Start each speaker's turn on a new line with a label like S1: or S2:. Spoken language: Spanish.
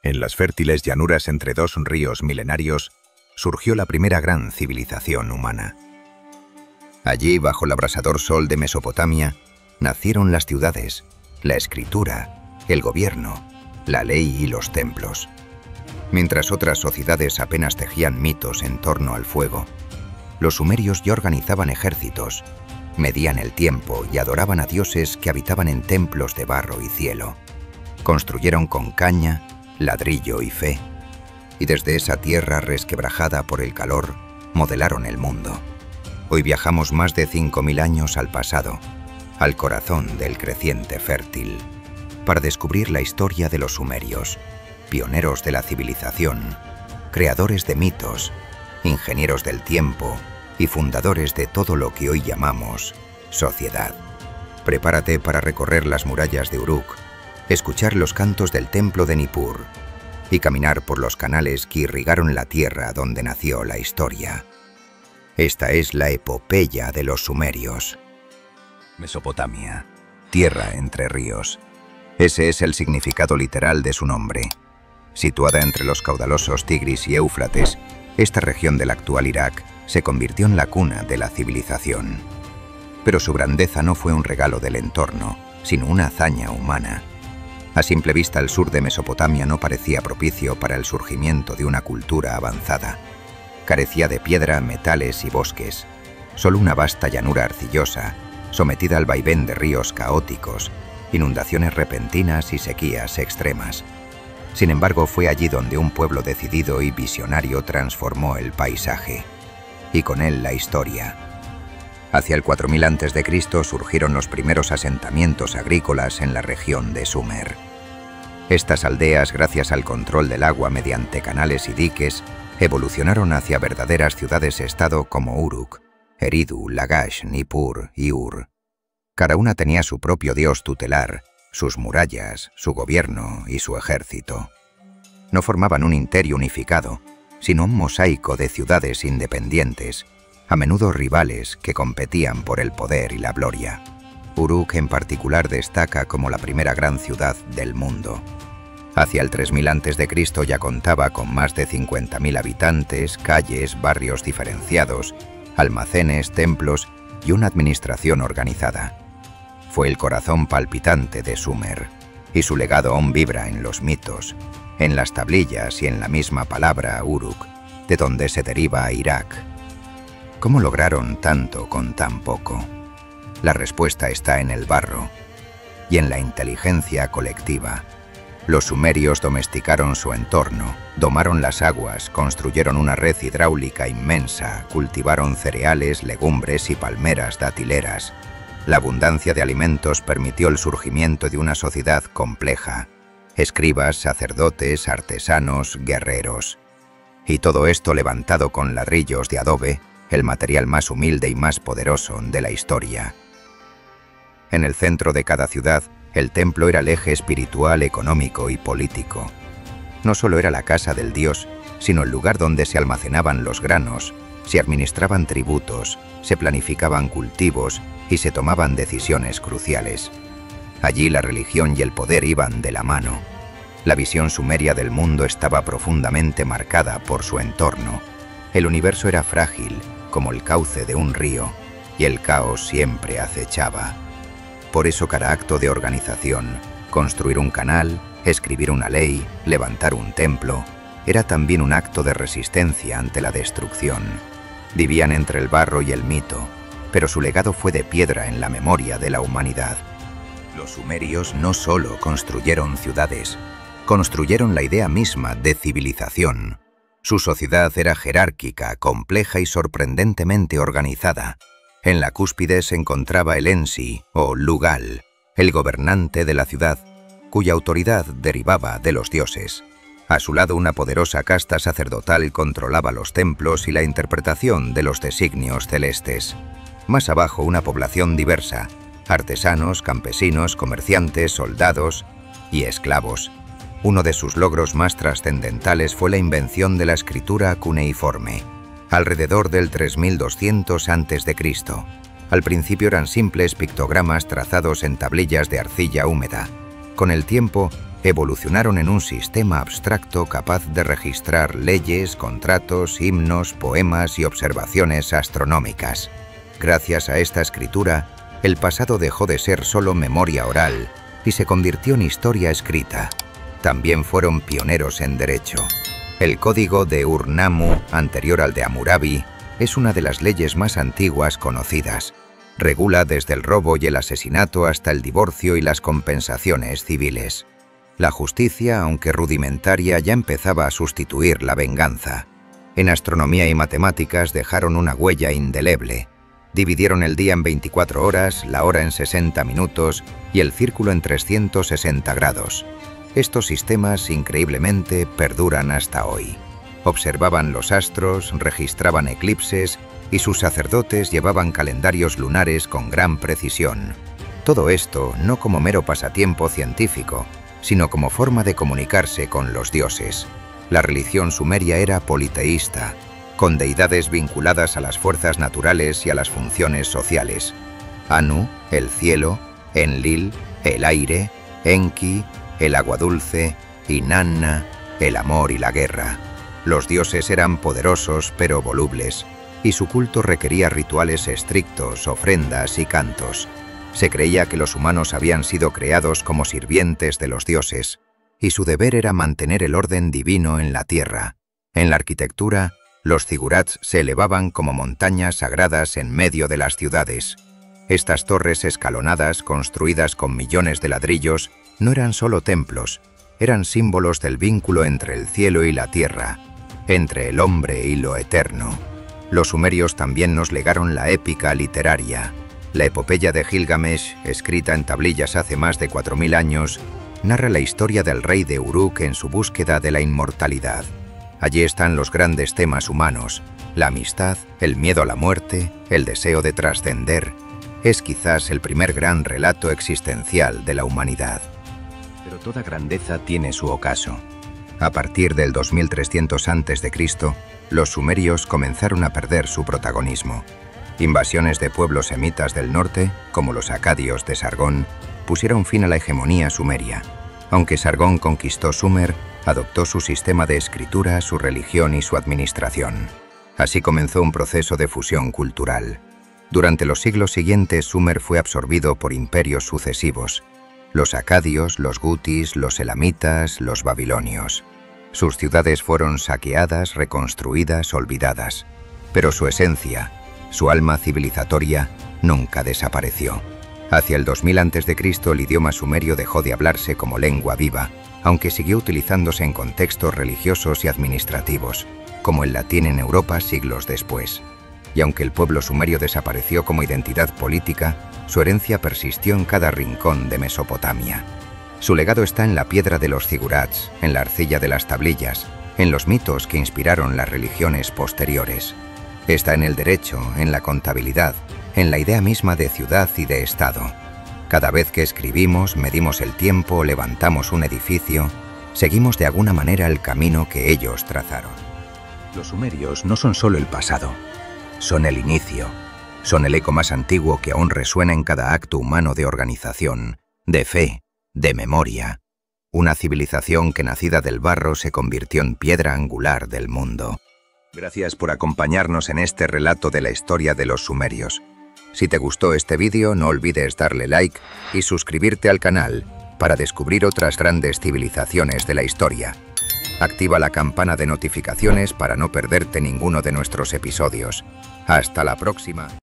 S1: En las fértiles llanuras entre dos ríos milenarios surgió la primera gran civilización humana. Allí, bajo el abrasador sol de Mesopotamia, nacieron las ciudades, la escritura, el gobierno, la ley y los templos. Mientras otras sociedades apenas tejían mitos en torno al fuego, los sumerios ya organizaban ejércitos, medían el tiempo y adoraban a dioses que habitaban en templos de barro y cielo. Construyeron con caña, ladrillo y fe, y desde esa tierra resquebrajada por el calor, modelaron el mundo. Hoy viajamos más de 5000 años al pasado, al corazón del creciente fértil, para descubrir la historia de los sumerios, pioneros de la civilización, creadores de mitos, ingenieros del tiempo y fundadores de todo lo que hoy llamamos sociedad. Prepárate para recorrer las murallas de Uruk, escuchar los cantos del templo de Nippur y caminar por los canales que irrigaron la tierra donde nació la historia. Esta es la epopeya de los sumerios. Mesopotamia, tierra entre ríos. Ese es el significado literal de su nombre. Situada entre los caudalosos Tigris y Éufrates, esta región del actual Irak se convirtió en la cuna de la civilización. Pero su grandeza no fue un regalo del entorno, sino una hazaña humana. A simple vista, el sur de Mesopotamia no parecía propicio para el surgimiento de una cultura avanzada. Carecía de piedra, metales y bosques. Solo una vasta llanura arcillosa, sometida al vaivén de ríos caóticos, inundaciones repentinas y sequías extremas. Sin embargo, fue allí donde un pueblo decidido y visionario transformó el paisaje, y con él la historia. Hacia el 4000 a.C. surgieron los primeros asentamientos agrícolas en la región de Sumer. Estas aldeas, gracias al control del agua mediante canales y diques, evolucionaron hacia verdaderas ciudades-estado como Uruk, Eridu, Lagash, Nippur y Ur. Cada una tenía su propio dios tutelar, sus murallas, su gobierno y su ejército. No formaban un imperio unificado, sino un mosaico de ciudades independientes, a menudo rivales que competían por el poder y la gloria. Uruk en particular destaca como la primera gran ciudad del mundo. Hacia el 3000 a.C. ya contaba con más de 50.000 habitantes, calles, barrios diferenciados, almacenes, templos y una administración organizada. Fue el corazón palpitante de Sumer, y su legado aún vibra en los mitos, en las tablillas y en la misma palabra Uruk, de donde se deriva Irak. ¿Cómo lograron tanto con tan poco? La respuesta está en el barro y en la inteligencia colectiva. Los sumerios domesticaron su entorno, domaron las aguas, construyeron una red hidráulica inmensa, cultivaron cereales, legumbres y palmeras datileras. La abundancia de alimentos permitió el surgimiento de una sociedad compleja: escribas, sacerdotes, artesanos, guerreros. Y todo esto levantado con ladrillos de adobe, el material más humilde y más poderoso de la historia. En el centro de cada ciudad, el templo era el eje espiritual, económico y político. No solo era la casa del dios, sino el lugar donde se almacenaban los granos, se administraban tributos, se planificaban cultivos y se tomaban decisiones cruciales. Allí la religión y el poder iban de la mano. La visión sumeria del mundo estaba profundamente marcada por su entorno. El universo era frágil, como el cauce de un río, y el caos siempre acechaba. Por eso cada acto de organización, construir un canal, escribir una ley, levantar un templo, era también un acto de resistencia ante la destrucción. Vivían entre el barro y el mito, pero su legado fue de piedra en la memoria de la humanidad. Los sumerios no solo construyeron ciudades, construyeron la idea misma de civilización. Su sociedad era jerárquica, compleja y sorprendentemente organizada. En la cúspide se encontraba el Ensi, o Lugal, el gobernante de la ciudad, cuya autoridad derivaba de los dioses. A su lado, una poderosa casta sacerdotal controlaba los templos y la interpretación de los designios celestes. Más abajo, una población diversa: artesanos, campesinos, comerciantes, soldados y esclavos. Uno de sus logros más trascendentales fue la invención de la escritura cuneiforme, alrededor del 3200 a.C. Al principio eran simples pictogramas trazados en tablillas de arcilla húmeda. Con el tiempo, evolucionaron en un sistema abstracto capaz de registrar leyes, contratos, himnos, poemas y observaciones astronómicas. Gracias a esta escritura, el pasado dejó de ser solo memoria oral y se convirtió en historia escrita. También fueron pioneros en derecho. El Código de Ur-Nammu, anterior al de Hammurabi, es una de las leyes más antiguas conocidas. Regula desde el robo y el asesinato hasta el divorcio y las compensaciones civiles. La justicia, aunque rudimentaria, ya empezaba a sustituir la venganza. En astronomía y matemáticas dejaron una huella indeleble. Dividieron el día en 24 horas, la hora en 60 minutos y el círculo en 360 grados. Estos sistemas, increíblemente, perduran hasta hoy. Observaban los astros, registraban eclipses y sus sacerdotes llevaban calendarios lunares con gran precisión. Todo esto no como mero pasatiempo científico, sino como forma de comunicarse con los dioses. La religión sumeria era politeísta, con deidades vinculadas a las fuerzas naturales y a las funciones sociales. Anu, el cielo; Enlil, el aire; Enki, el agua dulce; y Nanna, el amor y la guerra. Los dioses eran poderosos pero volubles, y su culto requería rituales estrictos, ofrendas y cantos. Se creía que los humanos habían sido creados como sirvientes de los dioses, y su deber era mantener el orden divino en la tierra. En la arquitectura, los zigurats se elevaban como montañas sagradas en medio de las ciudades. Estas torres escalonadas, construidas con millones de ladrillos, no eran solo templos, eran símbolos del vínculo entre el cielo y la tierra, entre el hombre y lo eterno. Los sumerios también nos legaron la épica literaria. La epopeya de Gilgamesh, escrita en tablillas hace más de 4000 años, narra la historia del rey de Uruk en su búsqueda de la inmortalidad. Allí están los grandes temas humanos: la amistad, el miedo a la muerte, el deseo de trascender. Es quizás el primer gran relato existencial de la humanidad. Pero toda grandeza tiene su ocaso. A partir del 2300 a.C., los sumerios comenzaron a perder su protagonismo. Invasiones de pueblos semitas del norte, como los acadios de Sargón, pusieron fin a la hegemonía sumeria. Aunque Sargón conquistó Sumer, adoptó su sistema de escritura, su religión y su administración. Así comenzó un proceso de fusión cultural. Durante los siglos siguientes, Sumer fue absorbido por imperios sucesivos: los acadios, los gutis, los elamitas, los babilonios. Sus ciudades fueron saqueadas, reconstruidas, olvidadas. Pero su esencia, su alma civilizatoria, nunca desapareció. Hacia el 2000 a.C. el idioma sumerio dejó de hablarse como lengua viva, aunque siguió utilizándose en contextos religiosos y administrativos, como el latín en Europa siglos después. Y aunque el pueblo sumerio desapareció como identidad política, su herencia persistió en cada rincón de Mesopotamia. Su legado está en la piedra de los zigurats, en la arcilla de las tablillas, en los mitos que inspiraron las religiones posteriores. Está en el derecho, en la contabilidad, en la idea misma de ciudad y de Estado. Cada vez que escribimos, medimos el tiempo, levantamos un edificio, seguimos de alguna manera el camino que ellos trazaron. Los sumerios no son solo el pasado, son el inicio. Son el eco más antiguo que aún resuena en cada acto humano de organización, de fe, de memoria. Una civilización que, nacida del barro, se convirtió en piedra angular del mundo. Gracias por acompañarnos en este relato de la historia de los sumerios. Si te gustó este vídeo, no olvides darle like y suscribirte al canal para descubrir otras grandes civilizaciones de la historia. Activa la campana de notificaciones para no perderte ninguno de nuestros episodios. ¡Hasta la próxima!